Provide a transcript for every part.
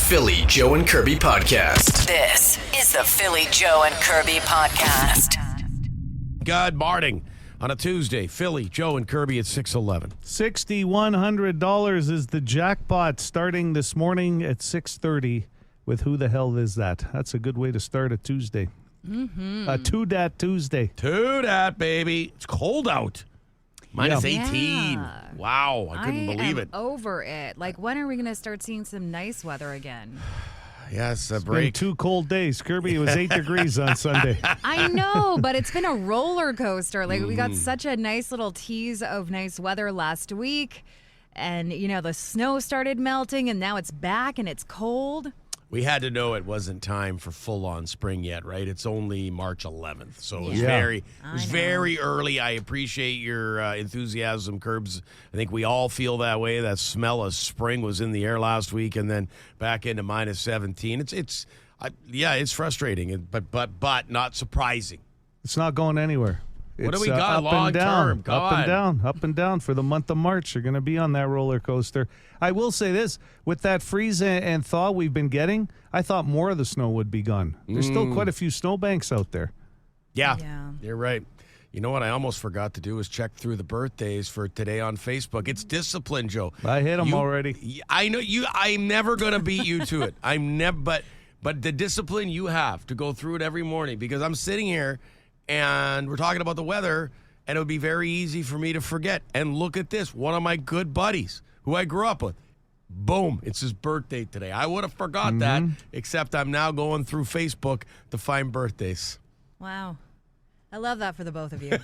Philly, Joe and Kirby podcast. This is the Philly, Joe and Kirby podcast. Good morning on a Tuesday. Philly, Joe and Kirby at 6:11. $6,100 is the jackpot starting this morning at 6:30 with Who the Hell Is That? That's a good way to start a Tuesday. A two-dat Tuesday. To that, baby. It's cold out. Minus 18. Yeah. Wow, I couldn't believe it. Over it. Like, when are we going to start seeing some nice weather again? Yes, a Been break. 2 cold days. Kirby, it was 8 degrees on Sunday. I know, but it's been a roller coaster. Like, we got such a nice little tease of nice weather last week. And, you know, the snow started melting, and now it's back, and it's cold. We had to know it wasn't time for full-on spring yet, right? It's only March 11th, so it was Yeah. very early. I appreciate your enthusiasm, Curbs. I think we all feel that way. That smell of spring was in the air last week, and then back into minus 17. It's frustrating, but not surprising. It's not going anywhere. What do It's, we got up long and down, term? Go up on. and down, up and down for the month of March. You're going to be on that roller coaster. I will say this, with that freeze and thaw we've been getting, I thought more of the snow would be gone. There's still quite a few snowbanks out there. Yeah, Yeah. you're right. You know what I almost forgot to do is check through the birthdays for today on Facebook. It's discipline, Joe. I hit them You- already. I know you. I'm never going to beat you to it. I'm never. But the discipline you have to go through it every morning, because I'm sitting here and we're talking about the weather, and it would be very easy for me to forget. And look at this. One of my good buddies who I grew up with. Boom. It's his birthday today. I would have forgot that, except I'm now going through Facebook to find birthdays. Wow. I love that for the both of you.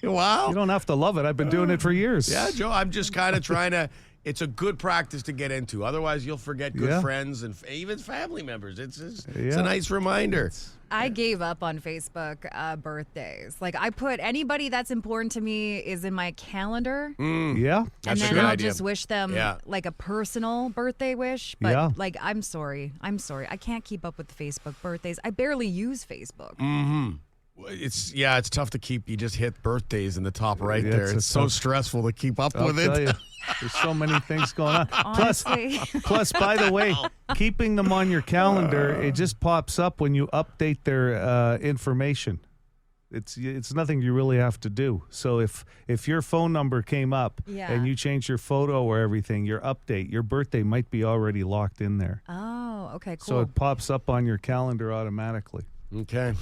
Wow. You don't have to love it. I've been doing it for years. Yeah, Joe, I'm just kind of trying to. It's a good practice to get into. Otherwise, you'll forget good Yeah. friends and even family members. It's a Yeah. nice reminder. I gave up on Facebook birthdays. Like, I put anybody that's important to me is in my calendar. Yeah. That's And a then good I'll idea. just wish them Yeah. like a personal birthday wish. But Yeah. like, I'm sorry. I can't keep up with the Facebook birthdays. I barely use Facebook. It's tough to keep. You just hit birthdays in the top right Yeah, there. it's It's a so tough- stressful to keep up I'll with tell it. you, there's so many things going on. Honestly. Plus, by the way, keeping them on your calendar, it just pops up when you update their information. It's nothing you really have to do. So if your phone number came up Yeah. and you change your photo or everything, your birthday might be already locked in there. Oh, okay, cool. So it pops up on your calendar automatically. Okay.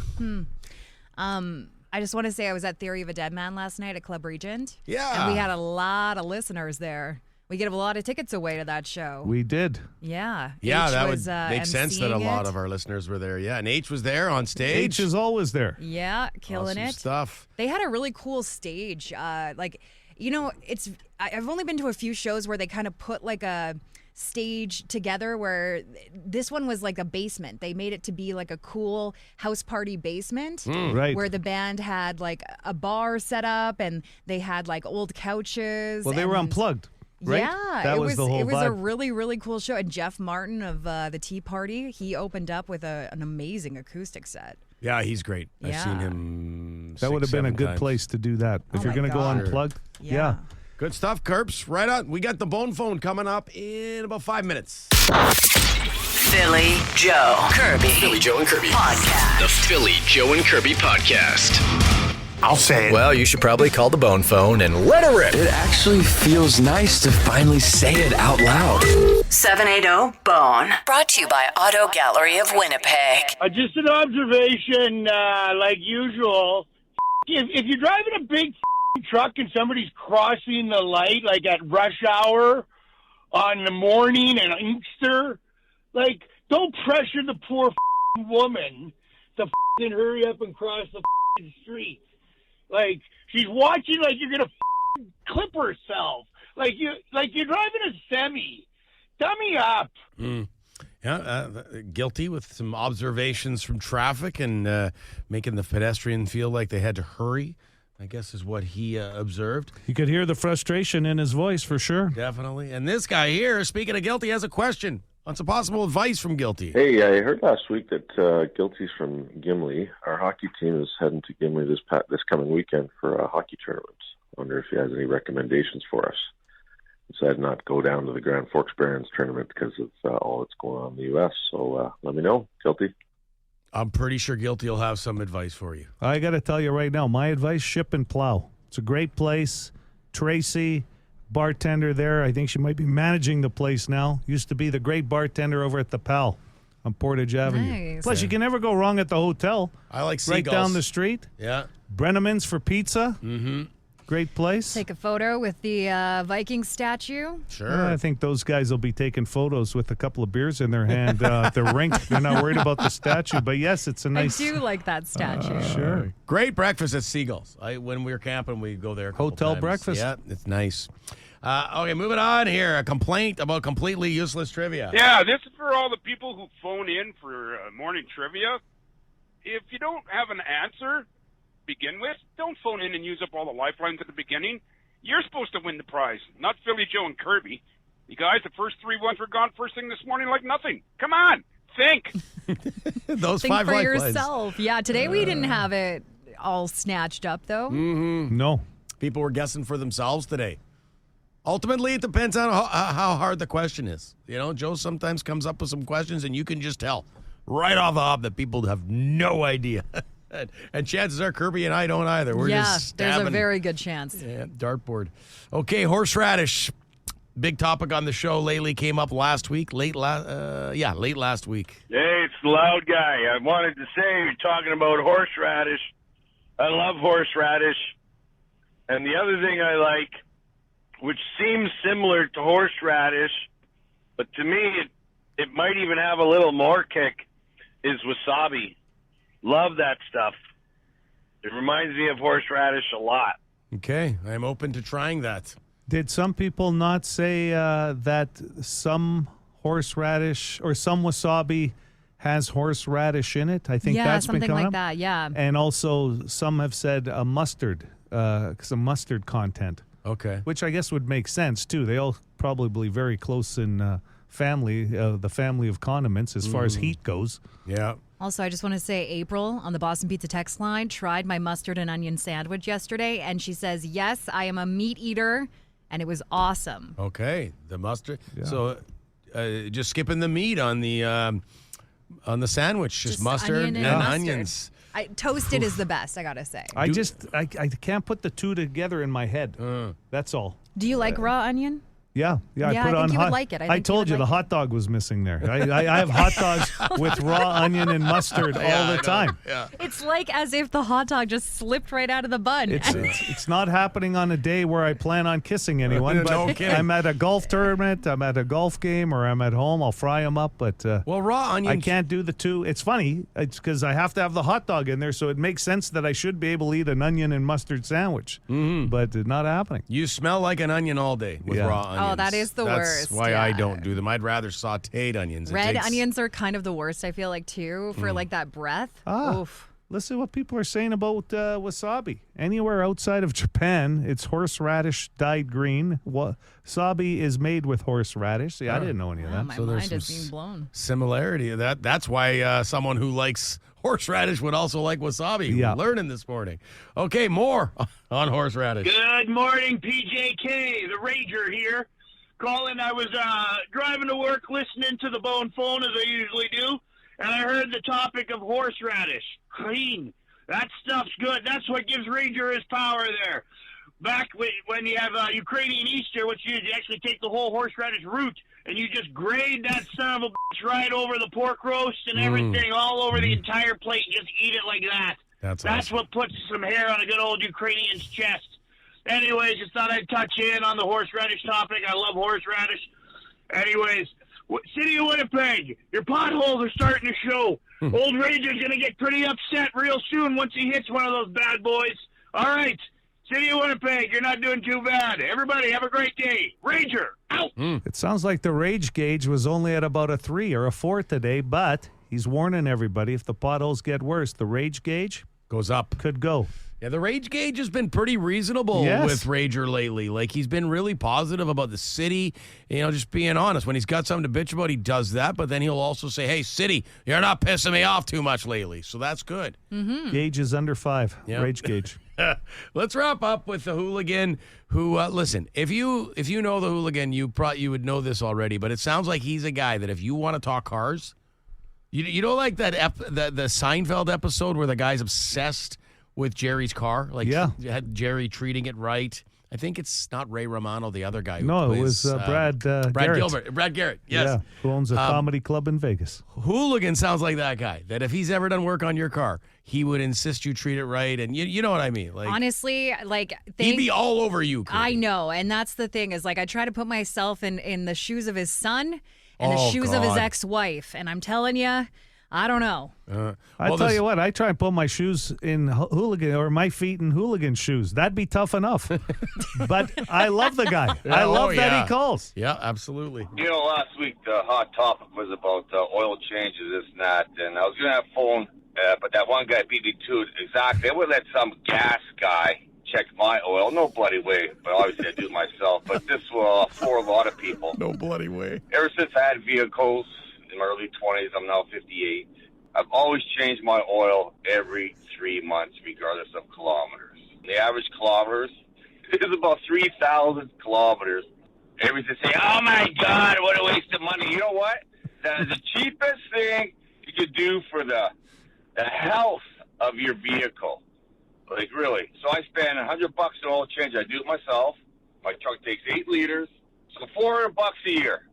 I just want to say I was at Theory of a Deadman last night at Club Regent. Yeah. And we had a lot of listeners there. We gave a lot of tickets away to that show. We did. Yeah. Yeah, H that was, would make sense that a emceeing lot it. of our listeners were there. Yeah, and H was there on stage. H is always there. Yeah, killing Awesome it. stuff. They had a really cool stage. I've only been to a few shows where they kind of put like a stage together, where this one was like a basement. They made it to be like a cool house party basement. Right. Where the band had like a bar set up and they had like old couches. Well, they were and- unplugged, right? Yeah, that it was the whole it was a vibe. really, really cool show. And Jeff Martin of the Tea Party, he opened up with an amazing acoustic set. Yeah, he's great. I've Yeah. seen him. That would have been a 6-7 good times. place to do that. If Oh you're my going to go God. unplugged. Yeah. Good stuff, Curbs. Right on. We got the bone phone coming up in about 5 minutes. Philly, Joe, Kirby. Philly, Joe and Kirby. Podcast. The Philly, Joe and Kirby podcast. I'll say it. Well, you should probably call the bone phone and let her rip. It actually feels nice to finally say it out loud. 780-BONE. Brought to you by Auto Gallery of Winnipeg. Just an observation, like usual. If you're driving a big truck and somebody's crossing the light, like at rush hour on the morning and Inkster, like, don't pressure the poor woman to hurry up and cross the street. Like, she's watching like you're gonna clip herself. Like you're driving a semi. Dummy up. Yeah, guilty with some observations from traffic and making the pedestrian feel like they had to hurry, I guess is what he observed. You could hear the frustration in his voice for sure. Definitely. And this guy here, speaking of guilty, has a question on some possible advice from Guilty. Hey, I heard last week that Guilty's from Gimli. Our hockey team is heading to Gimli this coming weekend for a hockey tournament. I wonder if he has any recommendations for us. decided not to go down to the Grand Forks Barons tournament because of all that's going on in the U.S. So let me know. Guilty. I'm pretty sure Guilty will have some advice for you. I got to tell you right now, my advice, ship and plow. It's a great place. Tracy, bartender there, I think she might be managing the place now. Used to be the great bartender over at the Pal on Portage Avenue. Nice. Plus, you can never go wrong at the hotel. I like Right seagulls. down the street. Yeah. Brenneman's for pizza. Mm-hmm. Great place. Take a photo with the Viking statue. Sure. I think those guys will be taking photos with a couple of beers in their hand at the rink. They're not worried about the statue. But yes, it's a nice. I do like that statue. Sure. Great breakfast at Seagulls. When we were camping, we'd go there a couple Hotel times. breakfast. Yeah, it's nice. Okay, moving on here. A complaint about completely useless trivia. Yeah, this is for all the people who phone in for morning trivia. If you don't have an answer to begin with, don't phone in and use up all the lifelines at the beginning. You're supposed to win the prize, not Philly Joe and Kirby. You guys, the first 3 ones were gone first thing this morning like nothing. Come on, think. Those Think 5 for lifelines. yourself. Yeah, today we didn't have it all snatched up, though. No. People were guessing for themselves today. Ultimately, it depends on how hard the question is. You know, Joe sometimes comes up with some questions, and you can just tell right off the hop that people have no idea. And chances are Kirby and I don't either. We're just there's stabbing. a very good chance. Yeah, dartboard. Okay, horseradish. Big topic on the show lately. Came up last week. Late last week. Hey, it's the loud guy. I wanted to say, you're talking about horseradish. I love horseradish. And the other thing I like, which seems similar to horseradish, but to me it might even have a little more kick, is wasabi. Love that stuff. It reminds me of horseradish a lot. Okay, I'm open to trying that. Did some people not say that some horseradish or some wasabi has horseradish in it? I think that's been something coming like up. that. Yeah. And also some have said mustard, some mustard content, Okay. which I guess would make sense too. They all probably very close in family, the family of condiments as far as heat goes. Yeah. Also, I just want to say April on the Boston Pizza text line tried my mustard and onion sandwich yesterday, and she says, yes, I am a meat eater, and it was awesome. Okay. The mustard. Yeah. So, just skipping the meat on the sandwich, just mustard onion and mustard. onions. Toasted is the best, I gotta say. I can't put the two together in my head. That's all. Do you like raw onion? Yeah, I Yeah, put I on think you hot. would like it. I I think you told would you the like hot dog was missing there. I have hot dogs with raw onion and mustard all the time. Yeah. It's like as if the hot dog just slipped right out of the bun. It's not happening on a day where I plan on kissing anyone. No But kidding. I'm at a golf tournament, I'm at a golf game, or I'm at home. I'll fry them up. But Well, raw onions. I can't do the two. It's funny. It's because I have to have the hot dog in there, so it makes sense that I should be able to eat an onion and mustard sandwich. But it's not happening. You smell like an onion all day with Yeah. raw onions. Oh, that is the worst. That's why I don't do them. I'd rather sauteed onions. It Red takes- onions are kind of the worst, I feel like, too, for like that breath. Oof. Listen to what people are saying about wasabi. Anywhere outside of Japan, it's horseradish dyed green. Wasabi is made with horseradish. See, I didn't know any of that. My So there's mind some is being blown. Similarity. That's why someone who likes horseradish would also like wasabi. Yeah. We're learning this morning. Okay, more on horseradish. Good morning, PJK, the Rager here. Colin, I was driving to work listening to the Bone Phone, as I usually do, and I heard the topic of horseradish. Clean. That stuff's good. That's what gives Rager his power there. Back when you have Ukrainian Easter, what you do is you actually take the whole horseradish root, and you just grate that son of a bitch right over the pork roast and everything, all over the entire plate. Just eat it like that. That's That's awesome. what puts some hair on a good old Ukrainian's chest. Anyways, just thought I'd touch in on the horseradish topic. I love horseradish. Anyways, City of Winnipeg, your potholes are starting to show. Old Ranger's going to get pretty upset real soon once he hits one of those bad boys. All right, City of Winnipeg, you're not doing too bad. Everybody, have a great day. Ranger, out! It sounds like the rage gauge was only at about a 3 or a 4 today, but he's warning everybody if the potholes get worse, the rage gauge Goes up. could go. Yeah, the rage gauge has been pretty reasonable Yes. with Rager lately. Like, he's been really positive about the city, just being honest. When he's got something to bitch about, he does that, but then he'll also say, hey, city, you're not pissing me off too much lately. So that's good. Gauge is under 5, Yeah. rage gauge. Let's wrap up with the hooligan who, listen, if you know the hooligan, you would know this already, but it sounds like he's a guy that if you want to talk cars, you know, like the Seinfeld episode where the guy's obsessed with Jerry's car? Like, had Jerry treating it right. I think it's not Ray Romano, the other guy. No, it was Brad Brad Garrett. Gilbert. Brad Garrett, yes. Yeah, who owns a comedy club in Vegas. Hooligan sounds like that guy, that if he's ever done work on your car, he would insist you treat it right. And you know what I mean? Like, honestly, like, he'd be all over you, Kirby. I know. And that's the thing is, like, I try to put myself in the shoes of his son and the shoes of his ex-wife. And I'm telling you, I don't know. I tell you what, I try and put my shoes in hooligan or my feet in hooligan shoes. That'd be tough enough. But I love the guy. I love that he calls. Yeah, absolutely. You know, last week the hot topic was about oil changes, this and that, and I was going to have phone, but that one guy beat me to it exactly. I would let some gas guy check my oil. No bloody way, but obviously I do it myself. But this will for a lot of people. No bloody way. Ever since I had vehicles in my early 20s, I'm now 58. I've always changed my oil every 3 months, regardless of kilometers. The average kilometers is about 3,000 kilometers. Everything say, "Oh my God, what a waste of money!" You know what? That is the cheapest thing you could do for the health of your vehicle. Like, really. So I spend $100 in oil change. I do it myself. My truck takes 8 liters, so $400 a year.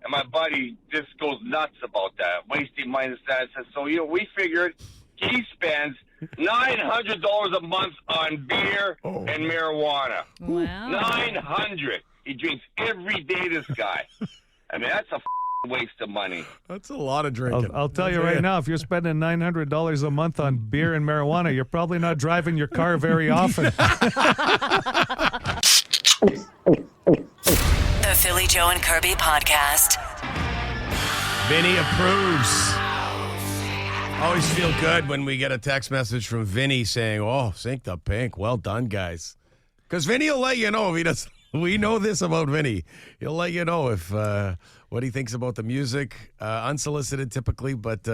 And my buddy just goes nuts about that, wasting money and that. So, we figured he spends $900 a month on beer and marijuana. Wow. $900. He drinks every day, this guy. I mean, that's a waste of money. That's a lot of drinking. I'll tell you right now, if you're spending $900 a month on beer and marijuana, you're probably not driving your car very often. The Philly Joe and Kirby podcast. Vinny approves. Always feel good when we get a text message from Vinny saying, "Oh, sink the pink. Well done, guys." Because Vinny will let you know if he does. We know this about Vinny. He'll let you know if what he thinks about the music, unsolicited typically, but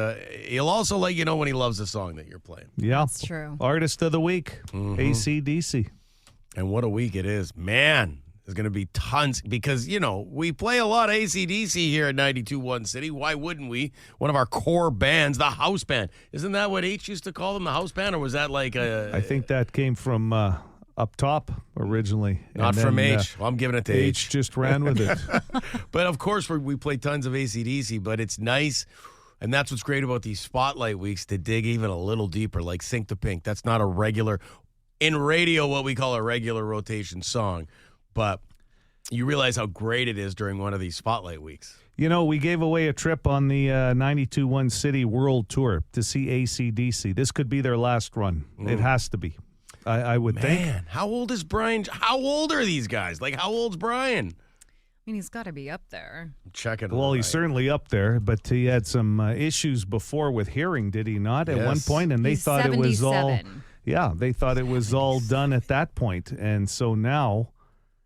he'll also let you know when he loves the song that you're playing. Yeah, that's true. Artist of the week, AC/DC. And what a week it is, man. There's going to be tons because, we play a lot of AC/DC here at 92.1 City. Why wouldn't we? One of our core bands, the house band. Isn't that what H used to call them, the house band? Or was that like a... I think that came from Up Top originally. Not from H. Well, I'm giving it to H. H just ran with it. But, of course, we play tons of AC/DC, but it's nice. And that's what's great about these spotlight weeks, to dig even a little deeper, like Sink the Pink. That's not a regular, in radio, what we call a regular rotation song. But you realize how great it is during one of these spotlight weeks. We gave away a trip on the 92.1 City World Tour to see AC/DC. This could be their last run. It has to be, I would think. Man, how old is Brian? How old are these guys? Like, how old's Brian? I mean, he's got to be up there. I'm checking. Well, he's certainly up there, but he had some issues before with hearing, did he not, at one point? And they thought it was all... Yeah, they thought it was all done at that point. And so now...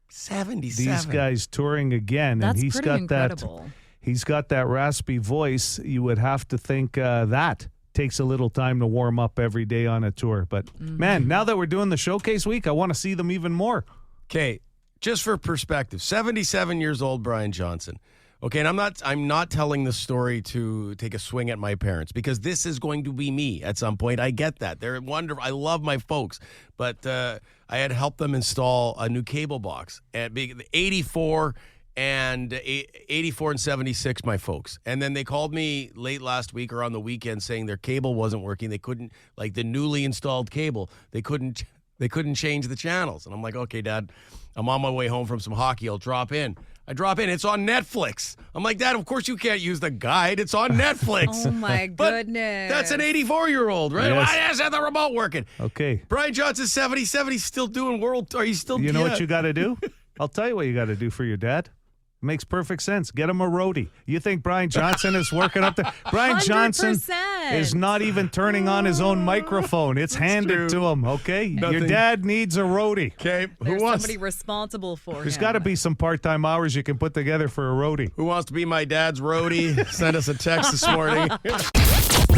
77. These guys touring again, That's and he's pretty got incredible. He's got that raspy voice. You would have to think that takes a little time to warm up every day on a tour. But man, now that we're doing the showcase week, I want to see them even more. Okay, just for perspective, 77 years old, Brian Johnson. Okay, and I'm not telling this story to take a swing at my parents, because this is going to be me at some point. I get that. They're wonderful. I love my folks. But I had helped them install a new cable box at 84 and 76, my folks. And then they called me late last week or on the weekend saying their cable wasn't working. They couldn't, like the newly installed cable, they couldn't change the channels. And I'm like, okay, Dad, I'm on my way home from some hockey. I'll drop in. I drop in. It's on Netflix. I'm like, Dad, of course you can't use the guide. It's on Netflix. Oh, my goodness. That's an 84-year-old, right? Yes. Why has the remote working? Okay. Brian Johnson's 77. He's still doing world tour. He's still... You know what you got to do? I'll tell you what you got to do for your dad. Makes perfect sense. Get him a roadie. You think Brian Johnson is working up there? Brian 100%. Johnson is not even turning on his own microphone. It's handed to him, okay? Your dad needs a roadie. Okay. There's somebody responsible for him. There's got to be some part-time hours you can put together for a roadie. Who wants to be my dad's roadie? Send us a text this morning.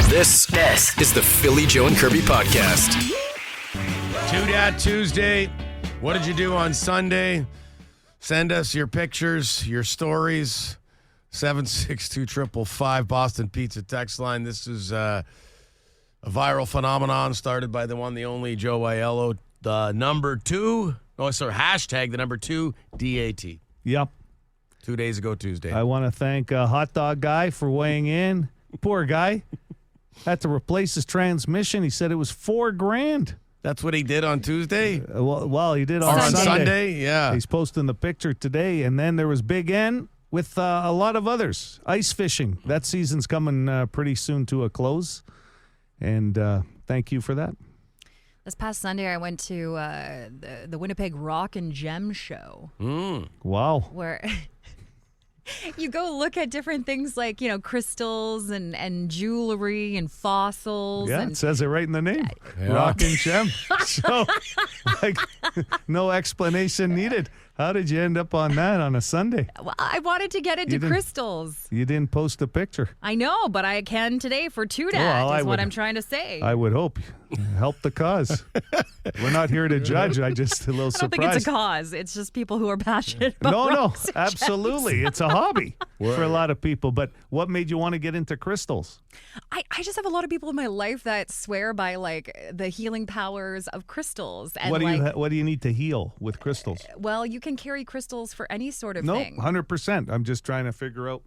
This is the Philly Joe and Kirby podcast. Two Dad Tuesday. What did you do on Sunday? Send us your pictures, your stories. 762-555 Boston Pizza text line. This is a viral phenomenon started by the one, the only Joe Aiello. The number 2, hashtag the number 2 DAT. Yep. 2 days ago Tuesday. I want to thank Hot Dog Guy for weighing in. Poor guy. Had to replace his transmission. He said it was $4,000. That's what he did on Tuesday? Well, he did on Sunday. Yeah. He's posting the picture today. And then there was Big N with a lot of others. Ice fishing. That season's coming pretty soon to a close. And thank you for that. This past Sunday, I went to the Winnipeg Rock and Gem show. Wow. Where you go look at different things like, crystals and jewelry and fossils. Yeah, and it says it right in the name. Rock and Gem. So, no explanation needed. How did you end up on that on a Sunday? Well, I wanted to get into crystals. You didn't post a picture. I know, but I can today for Two Dad, Well, what I'm trying to say. I would hope. Help the cause. We're not here to judge. I just a little surprised. I don't think it's a cause. It's just people who are passionate about No, rocks and absolutely. gems. It's a hobby for a lot of people. But what made you want to get into crystals? I just have a lot of people in my life that swear by the healing powers of crystals. And What do you need to heal with crystals? Well, you can carry crystals for any sort of No, thing. 100%. I'm just trying to figure out.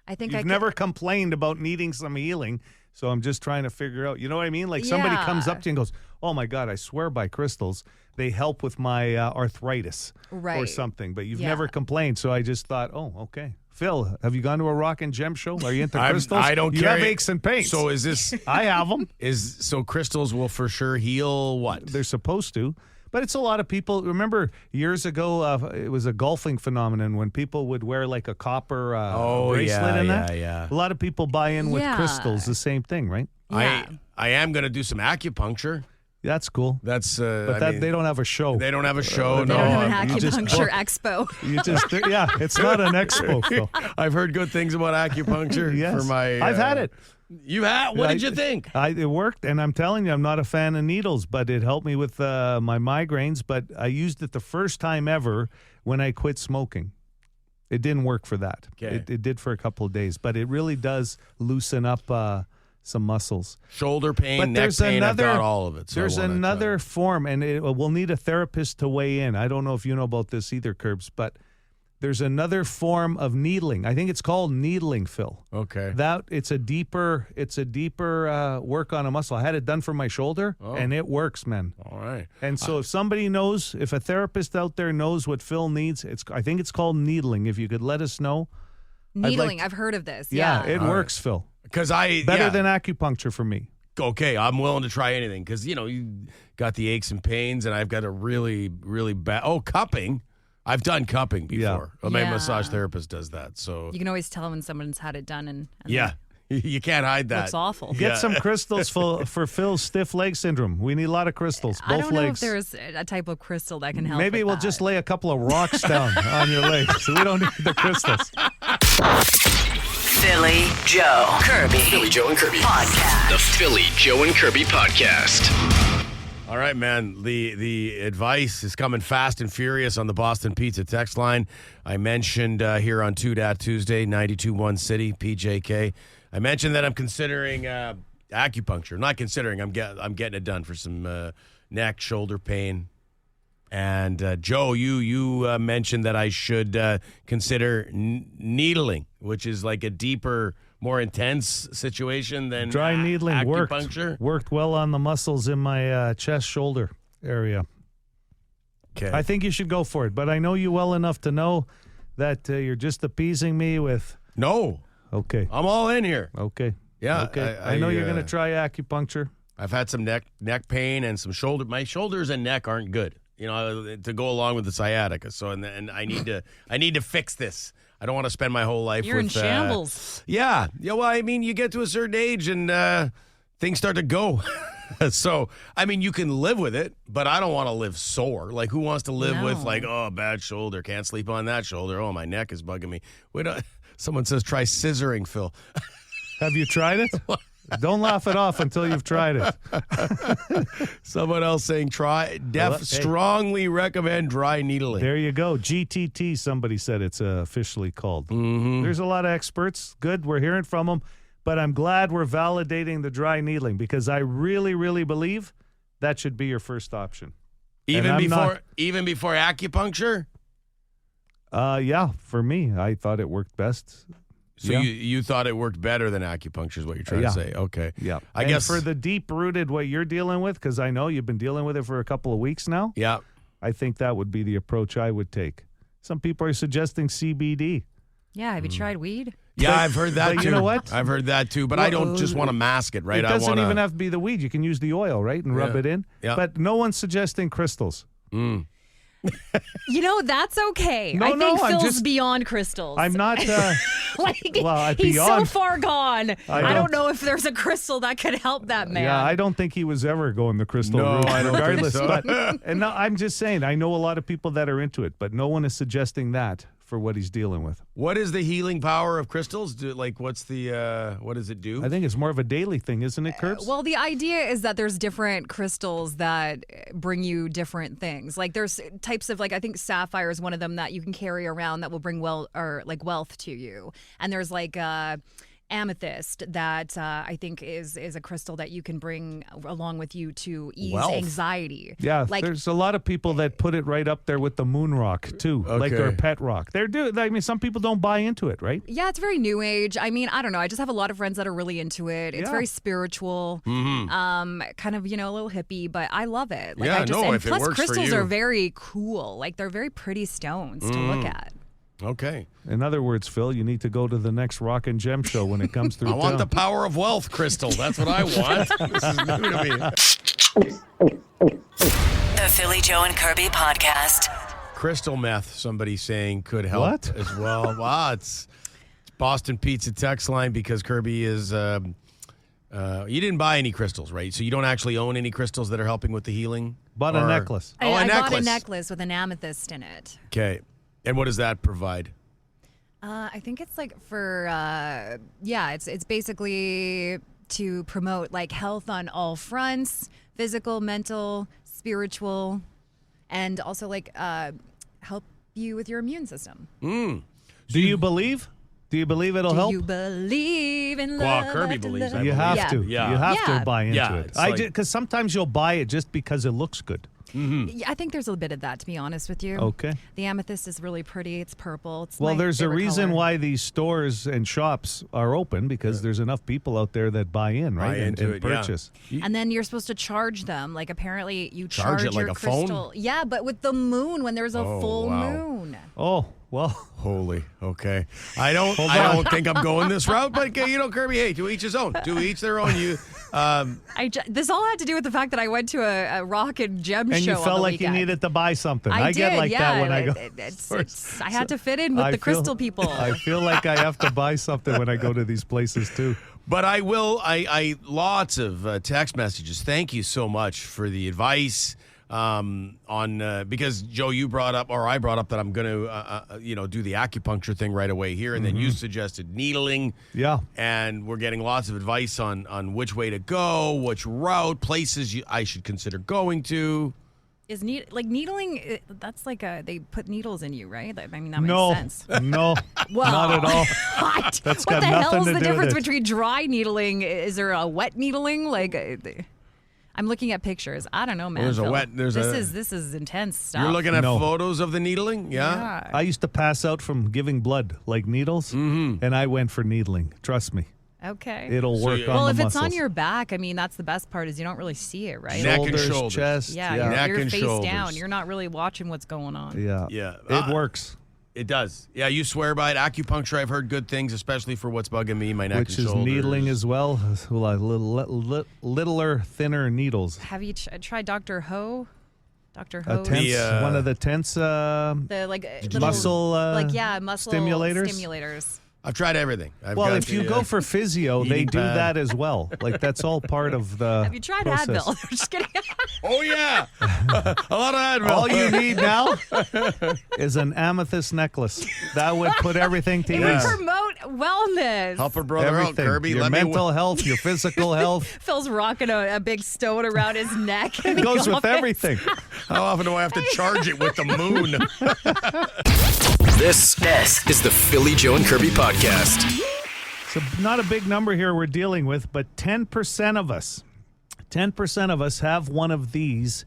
I think You've never complained about needing some healing, so I'm just trying to figure out. You know what I mean? Like somebody comes up to you and goes, "Oh my God, I swear by crystals, they help with my arthritis or something." But you've never complained, so I just thought, "Oh, okay." Phil, have you gone to a Rock and Gem show? Are you into crystals? I don't You carry have aches and pains. So is this? I have them. So crystals will for sure heal what? They're supposed to. But it's a lot of people. Remember years ago, it was a golfing phenomenon when people would wear like a copper bracelet in that. Yeah. A lot of people buy in with crystals, the same thing, right? Yeah. I am going to do some acupuncture. That's cool. That's they don't have a show. They don't have a show. They no, don't have an acupuncture expo. It's not an expo. Phil. I've heard good things about acupuncture. Yes. For my. I've had it. You had? What did you think? It worked, and I'm telling you, I'm not a fan of needles, but it helped me with my migraines. But I used it the first time ever when I quit smoking. It didn't work for that. Okay. It did for a couple of days, but it really does loosen up some muscles. Shoulder pain, But neck there's pain, I've another- got all of it. So There's I wanna another try. form, and we'll need a therapist to weigh in. I don't know if you know about this either, Curbs, but there's another form of needling. I think it's called needling, Phil. Okay. It's a deeper work on a muscle. I had it done for my shoulder, and it works, man. All right. And so if somebody knows, if a therapist out there knows what Phil needs, I think it's called needling. If you could let us know. Needling, I've heard of this. Yeah, it All works, Phil. Because Better than acupuncture for me. Okay, I'm willing to try anything because you got the aches and pains, and I've got a really, really bad. Oh, cupping. I've done cupping before. Yeah. My Yeah. massage therapist does that. So You can always tell when someone's had it done. And yeah, you can't hide that. looks awful. Get some crystals for Phil's stiff leg syndrome. We need a lot of crystals, both I don't know legs. if there's a type of crystal that can help. Maybe with we'll that. just lay a couple of rocks down on your legs, so we don't need the crystals. Philly Joe Kirby. Philly Joe and Kirby. Podcast. The Philly Joe and Kirby podcast. All right, man. The advice is coming fast and furious on the Boston Pizza text line. I mentioned here on Two Dat Tuesday, 92.1 City, PJK. I mentioned that I'm considering acupuncture. Not considering. I'm getting it done for some neck, shoulder pain. And Joe, you mentioned that I should consider needling, which is like a deeper, more intense situation than Dry needling acupuncture. worked well on the muscles in my chest shoulder area. Okay. I think you should go for it, but I know you well enough to know that you're just appeasing me with. No. Okay. I'm all in here. Okay. Yeah. Okay. I know you're going to try acupuncture. I've had some neck pain and some shoulder. My shoulders and neck aren't good, to go along with the sciatica. So and I need to fix this. I don't want to spend my whole life. You're in shambles. Yeah. Well, I mean, you get to a certain age and things start to go. So, I mean, you can live with it, but I don't want to live sore. Like, who wants to live with bad shoulder, can't sleep on that shoulder. Oh, my neck is bugging me. Someone says try scissoring, Phil. Have you tried it? Don't laugh it off until you've tried it. Someone else saying strongly recommend dry needling. There you go. GTT, somebody said it's officially called. Mm-hmm. There's a lot of experts. Good, we're hearing from them. But I'm glad we're validating the dry needling because I really, really believe that should be your first option. Even before acupuncture? Yeah, for me, I thought it worked best. So you thought it worked better than acupuncture is what you're trying to say. Okay. Yeah. I guess for the deep-rooted what you're dealing with, because I know you've been dealing with it for a couple of weeks now. Yeah. I think that would be the approach I would take. Some people are suggesting CBD. Yeah, have you tried weed? Yeah, I've heard that too. You know what? I've heard that too, but I don't just want to mask it, right? It doesn't even have to be the weed. You can use the oil, right, and rub it in. Yeah. But no one's suggesting crystals. You know, that's okay. I think Phil's beyond crystals. I'm not. He's so far gone. I don't know if there's a crystal that could help that man. Yeah, I don't think he was ever going the crystal route, I don't regardless. think so. I'm just saying, I know a lot of people that are into it, but no one is suggesting that for what he's dealing with. What is the healing power of crystals? What does it do? I think it's more of a daily thing, isn't it, Curbs? Well, the idea is that there's different crystals that bring you different things. Like there's types of, I think sapphire is one of them that you can carry around that will bring wealth to you. And there's amethyst that I think is a crystal that you can bring along with you to ease anxiety. Yeah, there's a lot of people that put it right up there with the moon rock too, like their pet rock. Some people don't buy into it, right? Yeah, it's very new age. I mean, I don't know. I just have a lot of friends that are really into it. It's very spiritual, kind of, a little hippie, but I love it. If it works for crystals you. are very cool. They're very pretty stones to look at. Okay. In other words, Phil, you need to go to the next Rock and Gem show when it comes through I want the power of wealth crystal. That's what I want. This is new to me. The Philly Joe and Kirby podcast. Crystal meth, somebody's saying, could help as well. Wow, it's Boston Pizza text line because Kirby is... you didn't buy any crystals, right? So you don't actually own any crystals that are helping with the healing? Bought a necklace. I bought a necklace with an amethyst in it. Okay. And what does that provide? I think it's for it's basically to promote health on all fronts, physical, mental, spiritual, and also help you with your immune system. Do you believe? Do you believe it'll help? Do you believe in love? Well, Kirby believes. You have to. Yeah. You have to buy into it. Because sometimes you'll buy it just because it looks good. Mm-hmm. Yeah, I think there's a bit of that, to be honest with you. Okay. The amethyst is really pretty. It's purple. It's there's a reason color. why these stores and shops are open because there's enough people out there that buy in, right? And purchase. Yeah. And then you're supposed to charge them. Apparently you charge it your like a crystal. phone? Yeah, but with the moon when there's a full moon. Oh, well. Holy. Okay. I don't think I'm going this route, but Kirby, hey, to each his own. To each their own. This all had to do with the fact that I went to a Rock and Gem show. And you felt like weekend. you needed to buy something. I get did, like that when I go. I had to fit in with the crystal people. I feel like I have to buy something when I go to these places too. But I will. I lots of text messages. Thank you so much for the advice. Because Joe, I brought up that I'm going to, do the acupuncture thing right away here, and then you suggested needling. Yeah, and we're getting lots of advice on which way to go, which route, places I should consider going to. Is needling? That's they put needles in you, right? I mean, that makes sense. No, well, not at all. What? That's what got the nothing hell is to the do difference with it. between dry needling? Is there a wet needling? I'm looking at pictures. I don't know, man. This is intense stuff. You're looking at photos of the needling? Yeah. I used to pass out from giving blood like needles, and I went for needling. Trust me. Okay. It'll work on the Well, if muscles. it's on your back, I mean, that's the best part is you don't really see it, right? Neck and shoulders. Chest. Yeah, Neck you're and face shoulders. down. You're not really watching what's going on. Yeah. Yeah. It works. It does. Yeah, you swear by it. Acupuncture, I've heard good things, especially for what's bugging me, my neck and shoulders. Which is needling as well. Littler, thinner needles. Have you tried Dr. Ho? Dr. Ho? One of the tense the muscle muscle stimulators. I've tried everything. Well, if you go for physio, they eating do pad. that as well. Like, that's all part of the Have you tried process. Advil? Just kidding. Oh, yeah. A lot of Advil. All you need now is an amethyst necklace. That would put everything to It would ease. promote wellness. Help a brother out, Everything. Kirby. Your Let mental me... health, your physical health. Phil's rocking a big stone around his neck. It goes with everything. How often do I have to charge it with the moon? This is the Philly Joe and Kirby podcast. So not a big number here we're dealing with, but 10% of us have one of these,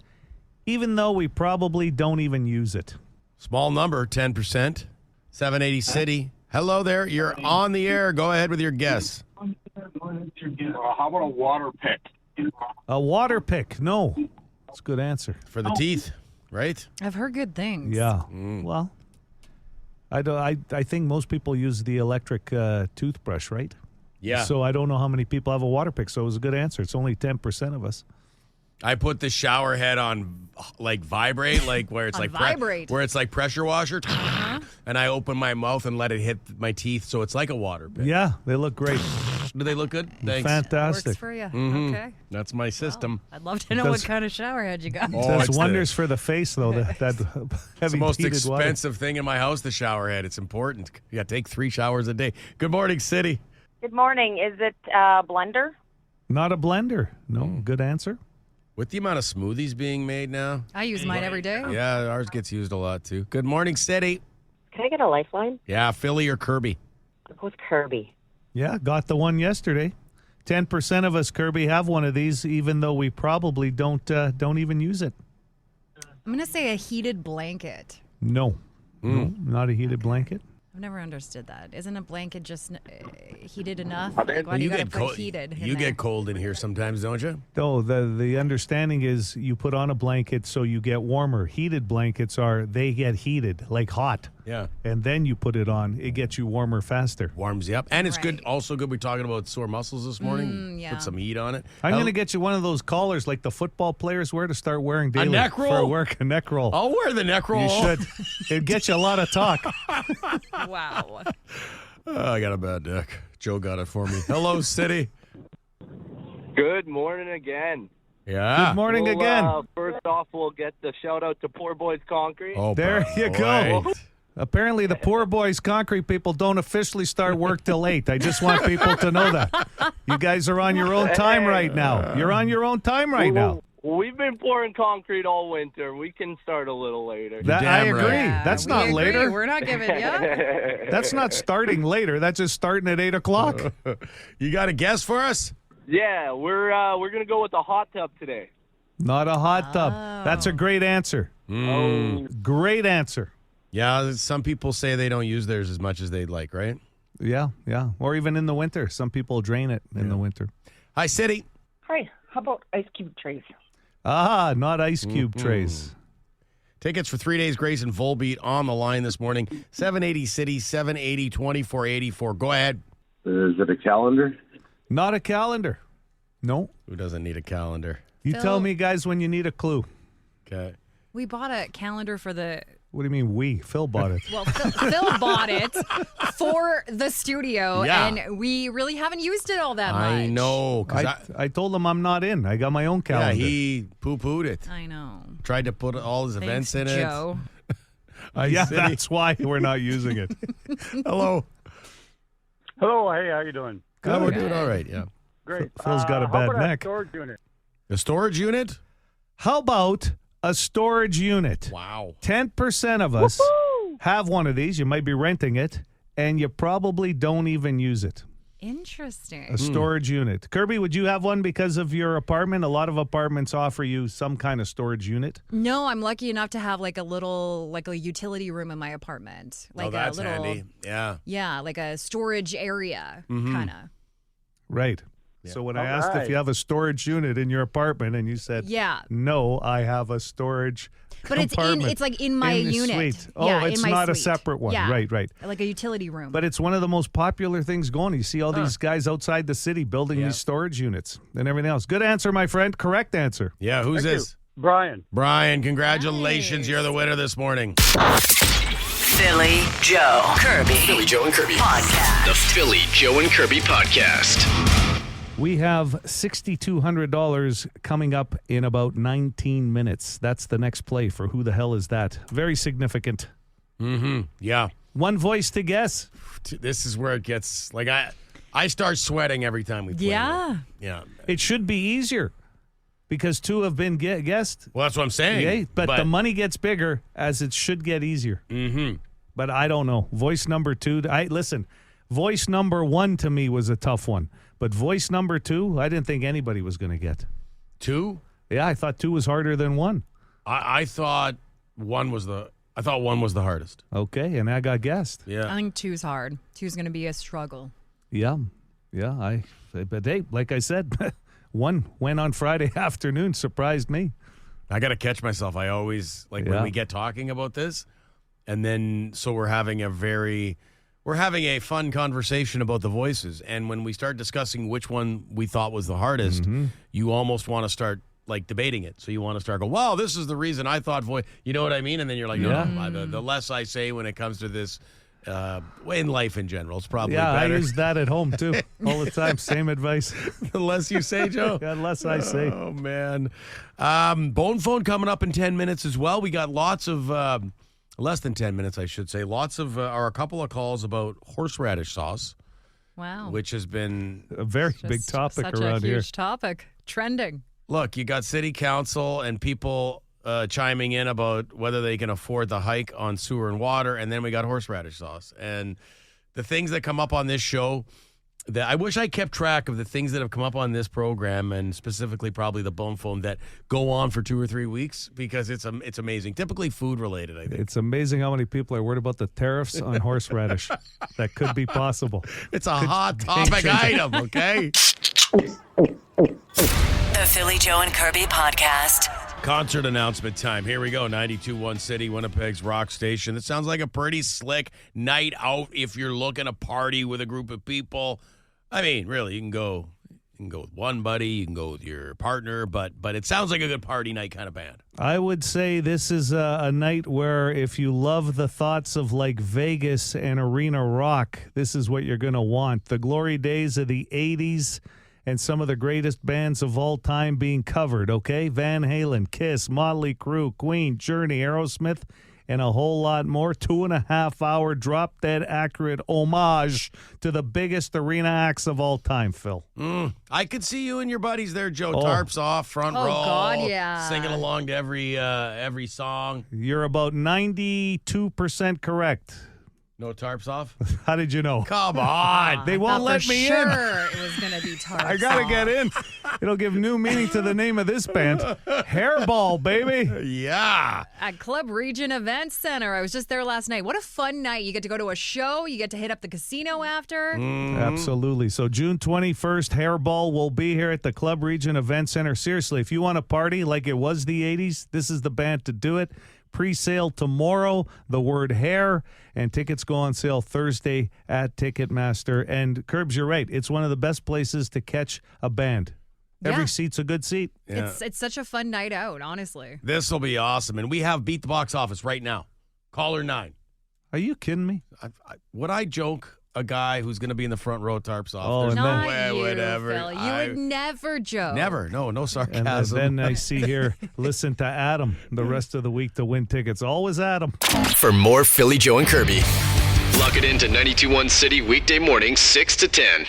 even though we probably don't even use it. Small number, 10%. 780 City. Hello there. You're on the air. Go ahead with your guess. How about a water pick? A water pick. No. That's a good answer. For the teeth, right? I've heard good things. Yeah. Well, I think most people use the electric toothbrush, right? Yeah. So I don't know how many people have a water pick, so it was a good answer. It's only 10% of us. I put the shower head on like vibrate, like where it's On like vibrate. where it's like pressure washer, and I open my mouth and let it hit my teeth, so it's like a water pick. Yeah, they look great. Do they look good? Thanks. Fantastic. Works for you. Mm-hmm. Okay. That's my system. I'd love to know Does- what kind of shower head you got. Oh, Does it's wonders for the face, though. That It's heavy the most heated water. expensive thing in my house, the shower head. It's important. You got to take 3 showers a day. Good morning, City. Good morning. Is it a blender? Not a blender. No, good answer. With the amount of smoothies being made now, I use mine every day. yeah, ours gets used a lot too. Good morning, City. Can I get a lifeline? Yeah, Philly or Kirby. I'll go with Kirby. Yeah, got the one yesterday. 10% of us, Kirby, have one of these, even though we probably don't even use it. I'm going to say a heated blanket. No, no, not a heated blanket. I've never understood that. Isn't a blanket just heated enough? Like, why do you got to put cold. heated in You there? get cold in here sometimes, don't you? No, the understanding is you put on a blanket so you get warmer. Heated blankets they get heated, like hot. Yeah. And then you put it on, it gets you warmer faster. Warms you up. And it's good. Right. Also good. We're talking about sore muscles this morning. yeah. Put some heat on it. I'm going to get you one of those collars like the football players wear to start wearing daily. neck roll? For work, a neck roll. I'll wear the neck roll. You should. It'd get you a lot of talk. Wow. Oh, I got a bad neck. Joe got it for me. Hello, City. Good morning again. Yeah. Good morning again. First off, we'll get the shout out to Poor Boys Concrete. Oh, There you go. right. Apparently, the Poor Boys Concrete people don't officially start work till 8. I just want people to know that. You guys are on your own time right now. You're on your own time right now. We've been pouring concrete all winter. We can start a little later. That, damn I right. agree. Yeah, That's we not agree. later. We're not giving you. That's not starting later. That's just starting at 8 o'clock. You got a guess for us? Yeah, we're gonna go with the hot tub today. Not a hot tub. That's a great answer. Great answer. Yeah, some people say they don't use theirs as much as they'd like, right? Yeah, yeah. Or even in the winter. Some people drain it in the winter. Hi, City. Hi. How about ice cube trays? Ah, not ice cube trays. Tickets for 3 days Grace and Volbeat on the line this morning. 780 City, 780 2484. Go ahead. Is it a calendar? Not a calendar. No. Who doesn't need a calendar? You Phil. tell me, guys, when you need a clue. Okay. We bought a calendar for the. What do you mean we? Phil bought it. Well, Phil bought it for the studio, Yeah. and we really haven't used it all that much. I know. 'Cause I told him I'm not in. I got my own yeah, calendar. he poo-pooed it. I know. Tried to put all his events in it. Joe. Hi, yeah, City. that's why we're not using it. Hello. Hello, hey, how you doing? Oh, we're doing all right, yeah. Great. Phil's got a How bad about neck. A storage unit? The storage unit? How about a storage unit? Wow. 10% of us have one of these. You might be renting it, and you probably don't even use it. Interesting. A storage unit. Kirby, would you have one because of your apartment? A lot of apartments offer you some kind of storage unit. No, I'm lucky enough to have like a utility room in my apartment. Like oh, that's a little, handy. Yeah. Yeah, like a storage area, kind of. Right. So when I asked if you have a storage unit in your apartment, and you said, Yeah. no, I have a storage But compartment it's like in my in the unit. suite. Oh, Yeah, it's in my not a suite. separate one. Yeah. Right, right. Like a utility room. But it's one of the most popular things going. You see all these guys outside the city building these storage units and everything else. Good answer, my friend. Correct answer. Yeah, who's Thank this? you. Brian. Brian, congratulations. You're the winner this morning. Philly Joe Kirby. Philly Joe and Kirby Podcast. The Philly Joe and Kirby Podcast. We have $6,200 coming up in about 19 minutes. That's the next play for Who the Hell Is That? Very significant. Mm-hmm. Yeah. One voice to guess. This is where it gets, like, I start sweating every time we play. Yeah. Yeah. It should be easier because two have been guessed. Well, that's what I'm saying. Okay? But the money gets bigger as it should get easier. Mm-hmm. But I don't know. Voice number two. Listen, voice number one to me was a tough one. But voice number two, I didn't think anybody was going to get. Two? Yeah, I thought two was harder than one. I thought one was the hardest. Okay, and I got guessed. Yeah. I think two's hard. Two's going to be a struggle. Yeah. But hey, like I said, one went on Friday afternoon, surprised me. I got to catch myself. I always, when we get talking about this, and then so we're having a fun conversation about the voices. And when we start discussing which one we thought was the hardest, you almost want to start debating it. So you want to start go, wow, this is the reason I thought voice. You know what I mean? And then you're like, no, the less I say when it comes to this, in life in general, it's probably better. I use that at home too, all the time. Same advice. The less you say, Joe. The less I say. Oh, man. Bone Phone coming up in 10 minutes as well. We got lots of, less than 10 minutes, I should say. Lots of, or a couple of calls about horseradish sauce. Wow. Which has been a very big topic around here. Such a huge topic. Trending. Look, you got city council and people chiming in about whether they can afford the hike on sewer and water, and then we got horseradish sauce. And the things that come up on this show, that I wish I kept track of the things that have come up on this program, and specifically probably the Bone Phone, that go on for 2 or 3 weeks, because it's amazing. Typically food related, I think. It's amazing how many people are worried about the tariffs on horseradish. That could be possible. It's a hot topic item, okay? The Philly Joe and Kirby Podcast. Concert announcement time. Here we go. 92.1 City, Winnipeg's rock station. It sounds like a pretty slick night out if you're looking to party with a group of people. I mean, really, you can go with one buddy, you can go with your partner, but it sounds like a good party night kind of band. I would say this is a night where if you love the thoughts of like Vegas and arena rock, this is what you're going to want. The glory days of the 80s. And some of the greatest bands of all time being covered, okay? Van Halen, Kiss, Motley Crue, Queen, Journey, Aerosmith, and a whole lot more. 2.5-hour drop-dead accurate homage to the biggest arena acts of all time, Phil. I could see you and your buddies there, Joe. Tarps off, front row. Oh, God, yeah. Singing along to every song. You're about 92% correct. No tarps off? How did you know? Come on. They won't let me in. It was going to be tarps. I got to get in. It'll give new meaning to the name of this band. Hairball, baby. Yeah. At Club Regent Events Centre. I was just there last night. What a fun night. You get to go to a show. You get to hit up the casino after. Absolutely. So June 21st, Hairball will be here at the Club Regent Events Centre. Seriously, if you want to party like it was the 80s, this is the band to do it. Pre-sale tomorrow, the word hair, and tickets go on sale Thursday at Ticketmaster. And Curbs, you're right. It's one of the best places to catch a band. Yeah. Every seat's a good seat. Yeah. It's such a fun night out, honestly. This will be awesome. And we have Beat the Box Office right now. Caller 9. Are you kidding me? Would I joke a guy who's going to be in the front row tarps off? Oh, There's Not no way I you, would ever. Phil. You would never joke. Never. No sarcasm. And then I see here, listen to Adam the rest of the week to win tickets. Always Adam. For more Philly Joe and Kirby, lock it into 92.1 City weekday mornings 6 to 10.